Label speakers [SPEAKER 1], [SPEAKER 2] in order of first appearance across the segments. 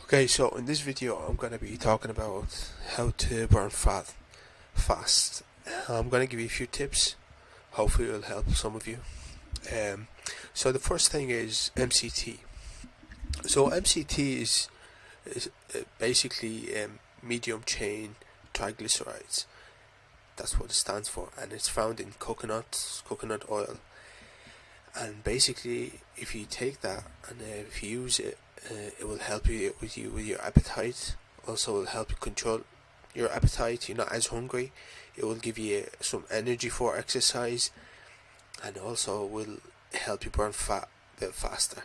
[SPEAKER 1] Okay, so in this video I'm going to be talking about how to burn fat fast. I'm going to give you a few tips. Hopefully it'll help some of you. So the first thing is MCT. So MCT is basically medium chain triglycerides. That's what it stands for, and it's found in coconut oil. And basically, if you take that and if you use it, it will help you with your appetite. Also, will help you control your appetite. You're not as hungry. It will give you some energy for exercise, and also will help you burn fat a bit faster.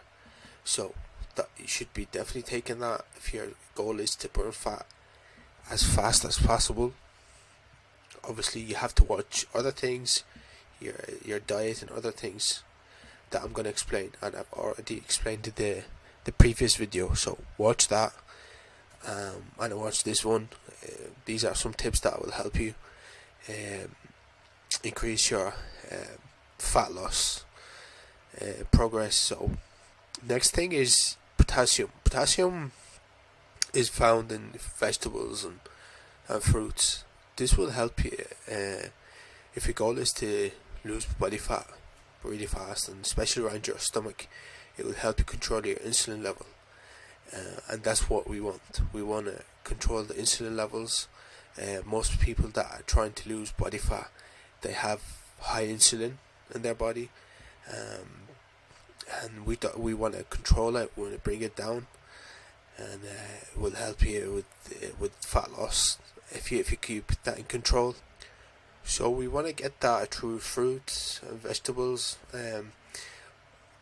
[SPEAKER 1] So that you should be definitely taking that if your goal is to burn fat as fast as possible. Obviously, you have to watch other things, your diet and other things that I'm going to explain, and I've already explained in the previous video, so watch that and watch this one. These are some tips that will help you increase your fat loss progress. So next thing is potassium. Potassium is found in vegetables and fruits. This will help you if your goal is to lose body fat really fast, and especially around your stomach. It will help you control your insulin level, and that's what we want. We want to control the insulin levels. Most people that are trying to lose body fat, they have high insulin in their body, and we want to control it. We want to bring it down, and it will help you with fat loss if you keep that in control. So we want to get that through fruits and vegetables,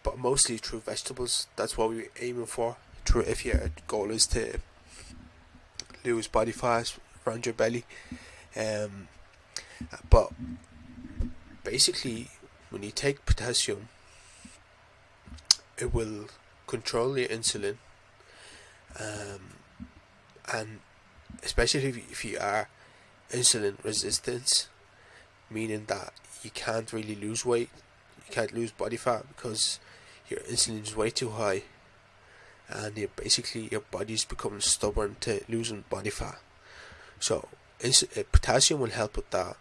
[SPEAKER 1] but mostly through vegetables. That's what we're aiming for. If your goal is to lose body fat around your belly, but basically, when you take potassium, it will control your insulin, and especially if you are insulin resistant, meaning that you can't really lose weight, you can't lose body fat because your insulin is way too high, and your body's becoming stubborn to losing body fat. So potassium will help with that.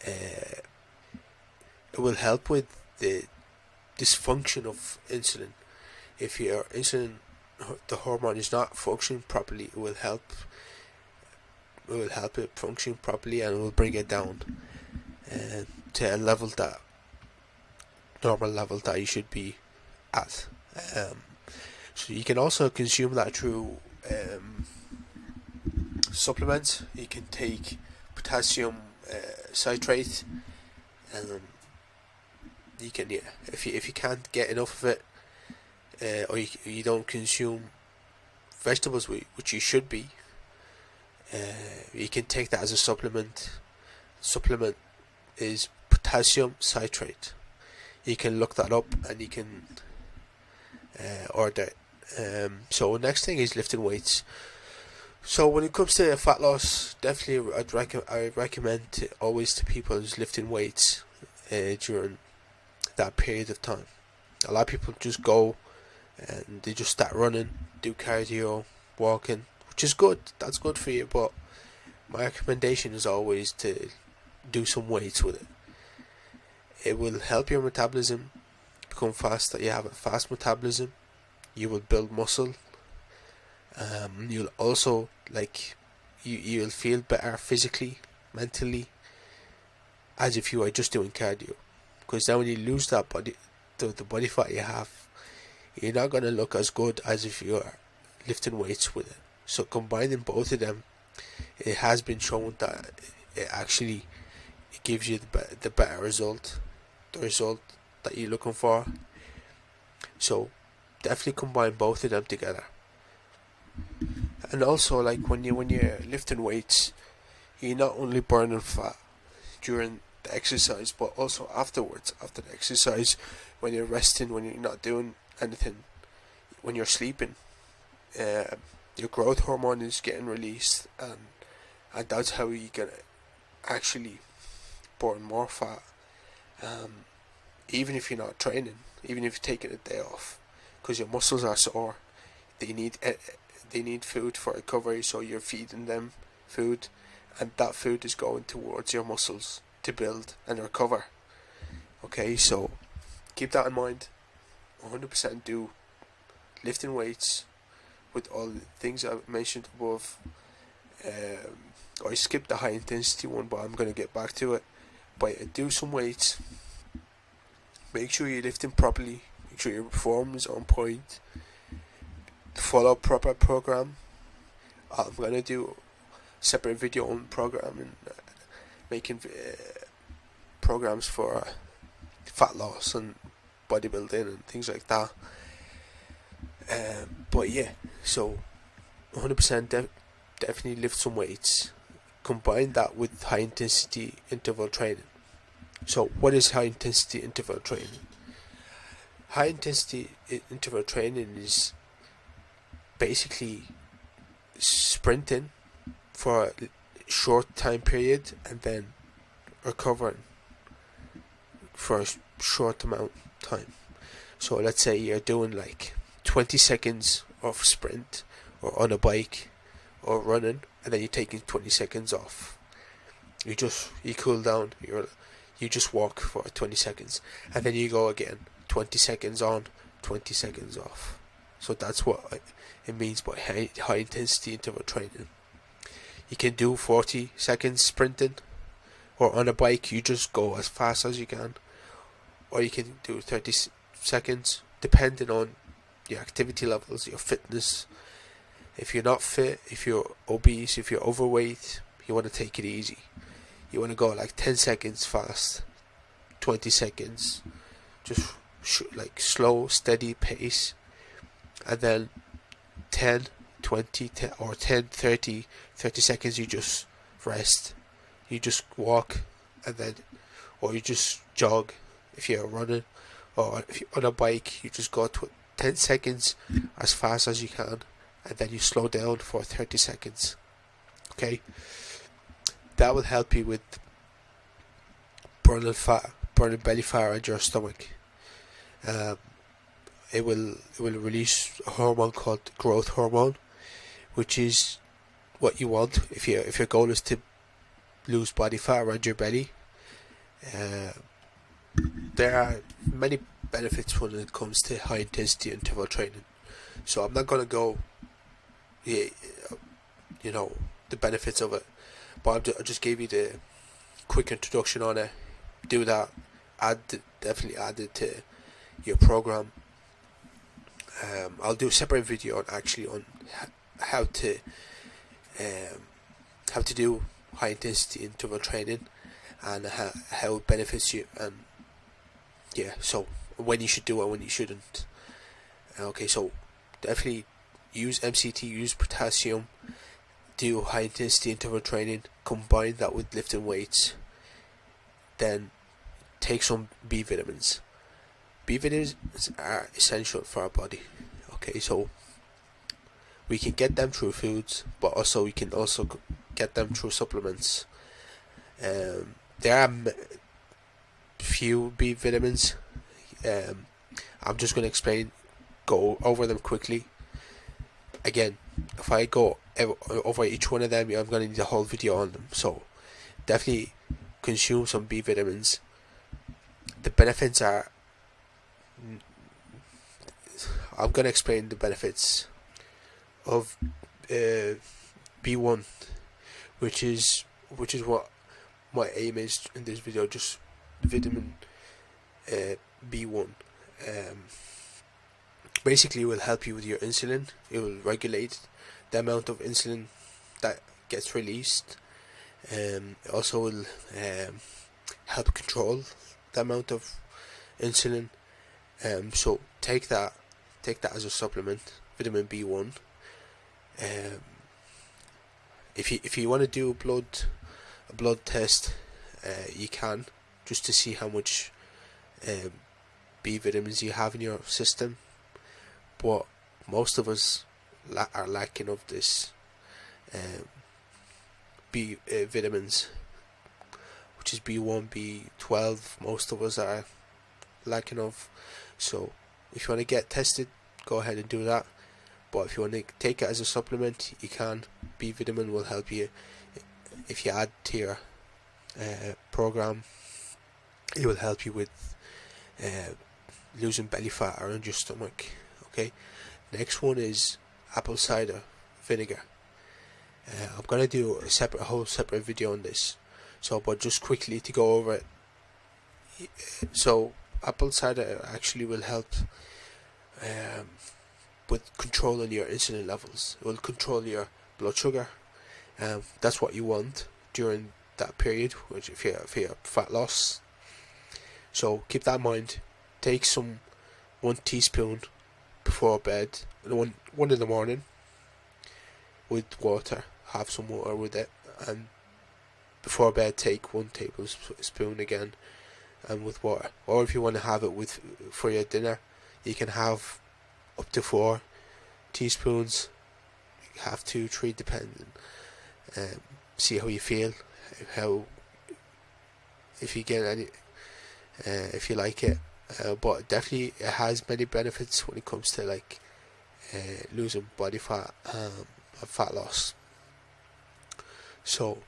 [SPEAKER 1] It will help with the dysfunction of insulin. If your insulin, the hormone, is not functioning properly, it will help it function properly, and it will bring it down to a normal level that you should be at. So you can also consume that through supplements. You can take potassium citrate, and you can, if you can't get enough of it, or you don't consume vegetables, which you should be, you can take that as a supplement. Supplement is potassium citrate. You can look that up and you can order it. So next thing is lifting weights. So when it comes to fat loss, definitely I recommend always to people who's lifting weights during that period of time. A lot of people just go and they just start running, do cardio, walking, which is good. That's good for you, but my recommendation is always to do some weights with it. It will help your metabolism become faster. You have a fast metabolism. You will build muscle. You'll also you'll feel better physically, mentally, as if you are just doing cardio. Because then when you lose that the body fat you have, you're not gonna look as good as if you are lifting weights with it. So combining both of them, it has been shown that it gives you the better result, the result that you're looking for. So definitely combine both of them together. And also, when you're lifting weights, you're not only burning fat during the exercise, but also afterwards, after the exercise, when you're resting, when you're not doing anything, when you're sleeping, your growth hormone is getting released, and that's how you're gonna actually burn more fat, even if you're not training, even if you're taking a day off, because your muscles are sore. they need food for recovery, so you're feeding them food, and that food is going towards your muscles to build and recover. Okay, so keep that in mind. 100% do lifting weights with all the things I've mentioned above. I skipped the high intensity one, but I'm going to get back to it. But do some weights. Make sure you're lifting properly. Make sure your form is on point. Follow proper program. I'm going to do a separate video on programming, making programs for fat loss and bodybuilding and things like that. But yeah, so 100% definitely lift some weights. Combine that with high intensity interval training. So what is high intensity interval training? High intensity interval training is basically sprinting for a short time period and then recovering for a short amount of time. So let's say you're doing like 20 seconds of sprint or on a bike or running, and then you're taking 20 seconds off. You cool down, you just walk for 20 seconds, and then you go again, 20 seconds on, 20 seconds off. So that's what it means by high intensity interval training. You can do 40 seconds sprinting, or on a bike you just go as fast as you can, or you can do 30 seconds depending on your activity levels, your fitness. If you're not fit, if you're obese, if you're overweight, you want to take it easy. You want to go like 10 seconds fast, 20 seconds, just like slow, steady pace, and then 10, 20, 10, or 10, 30 seconds you just rest. You just walk, and then, or you just jog if you're running, or if you're on a bike, you just go 10 seconds as fast as you can, and then you slow down for 30 seconds. Okay, that will help you with burning belly fat around your stomach. It will release a hormone called growth hormone, which is what you want if your goal is to lose body fat around your belly. There are many benefits when it comes to high intensity interval training, so I'm not going to go the benefits of it, but I just gave you the quick introduction on it. Do that. Definitely add it to your program. I'll do a separate video on how to do high intensity interval training and how it benefits you, and so when you should do it and when you shouldn't. Okay, so definitely use MCT, use potassium, do high intensity interval training, combine that with lifting weights, then take some B vitamins. B vitamins are essential for our body. Okay, so we can get them through foods, but also we can also get them through supplements. There are few B vitamins. I'm just going to go over them quickly. Again, if I go over each one of them, I'm going to need a whole video on them. So definitely consume some B vitamins. The benefits are, I'm going to explain the benefits of B1, which is what my aim is in this video. Just vitamin B1. Basically, it will help you with your insulin. It will regulate the amount of insulin that gets released. It also will help control the amount of insulin. So take that as a supplement, vitamin B1. If you want to do a blood test, you can, just to see how much B vitamins you have in your system. But most of us are lacking of this B vitamins, which is B1, B12. Most of us are lacking of. So if you want to get tested, go ahead and do that. but if you want to take it as a supplement, you can. B vitamin will help you. If you add to your program, it will help you with losing belly fat around your stomach. Okay, next one is apple cider vinegar. I'm gonna do a whole separate video on this. So, but just quickly to go over it. So, apple cider actually will help with controlling your insulin levels. It will control your blood sugar. That's what you want during that period, which if you're fat loss. So keep that in mind. Take 1 teaspoon before bed, one in the morning, with water. Have some water with it, and before bed take 1 tablespoon again, and with water. Or if you want to have it for your dinner, you can have up to 4 teaspoons. You have 2, 3, depending. See how you feel, if you get any, if you like it. But definitely it has many benefits when it comes to like losing body fat and fat loss. So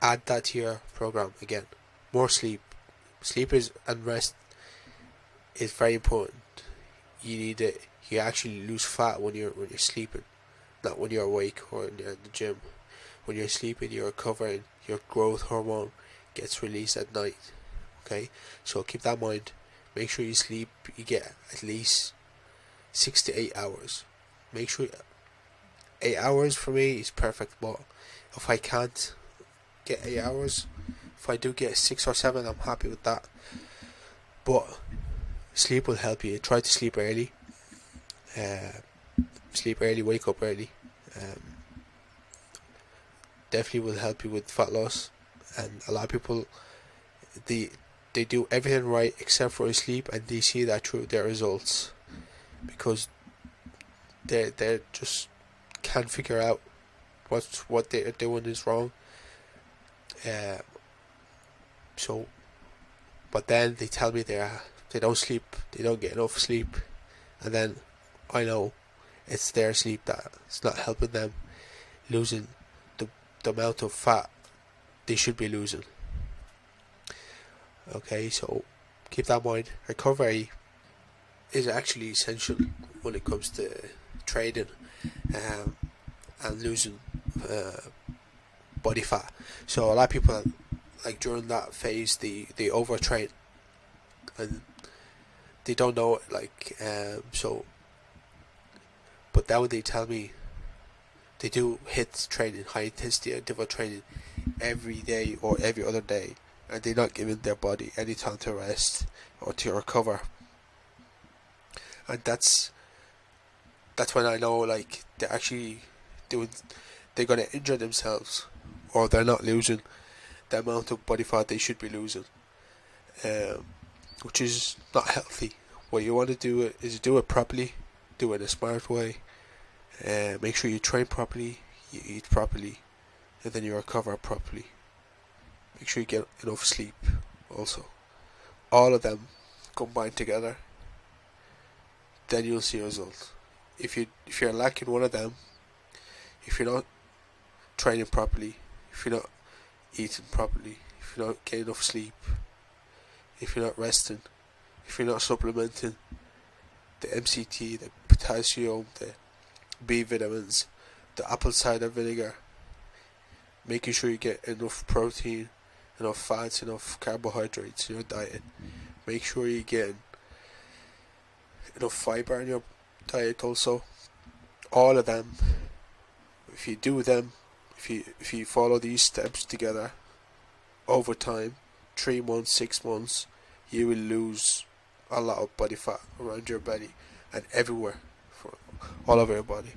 [SPEAKER 1] add that to your program again. More sleep. And rest is very important. You need it. You actually lose fat when you're sleeping, not when you're awake or when you're in the gym. When you're sleeping, you're recovering. Your growth hormone gets released at night. Okay, so keep that in mind. Make sure you sleep. You get at least 6 to 8 hours. Make sure 8 hours for me is perfect. But if I can't get 8 hours, if I do get 6 or 7, I'm happy with that. But sleep will help you. Try to sleep early. Wake up early. Definitely will help you with fat loss. And a lot of people, they do everything right except for sleep, and they see that through their results, because they just can't figure out what they're doing is wrong. But then they tell me they don't sleep, they don't get enough sleep, and then I know it's their sleep that's not helping them losing the amount of fat they should be losing. Okay, so keep that in mind. Recovery is actually essential when it comes to training and losing body fat. So a lot of people, like during that phase, they overtrain and they don't know it. But now they tell me they do HIIT training, high intensity interval training, every day or every other day, and they're not giving their body any time to rest or to recover. And that's when I know, like, they're actually they're gonna injure themselves, or they're not losing the amount of body fat they should be losing, which is not healthy. What you want to do is do it properly, do it in a smart way. Make sure you train properly, you eat properly, and then you recover properly. Make sure you get enough sleep also. All of them combined together, then you'll see a result. If you're lacking one of them, if you're not training properly, if you're not eating properly, if you're not getting enough sleep, if you're not resting, if you're not supplementing the MCT, the potassium, the B vitamins, the apple cider vinegar, making sure you get enough protein, enough fats, enough carbohydrates in your diet. Make sure you get enough fiber in your diet also. All of them, if you do them, if you follow these steps together over time, 3 months, 6 months, you will lose a lot of body fat around your belly and everywhere, all over your body.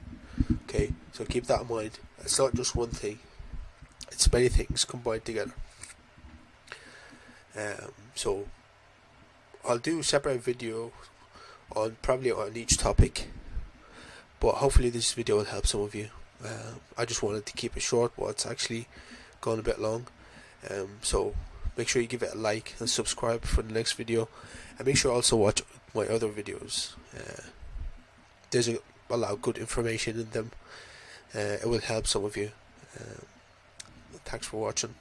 [SPEAKER 1] Okay, so keep that in mind. It's not just one thing, it's many things combined together. So I'll do a separate video probably on each topic, but hopefully this video will help some of you. I just wanted to keep it short, but it's actually gone a bit long. So make sure you give it a like and subscribe for the next video, and make sure you also watch my other videos. there's a lot of good information in them. It will help some of you. Thanks for watching.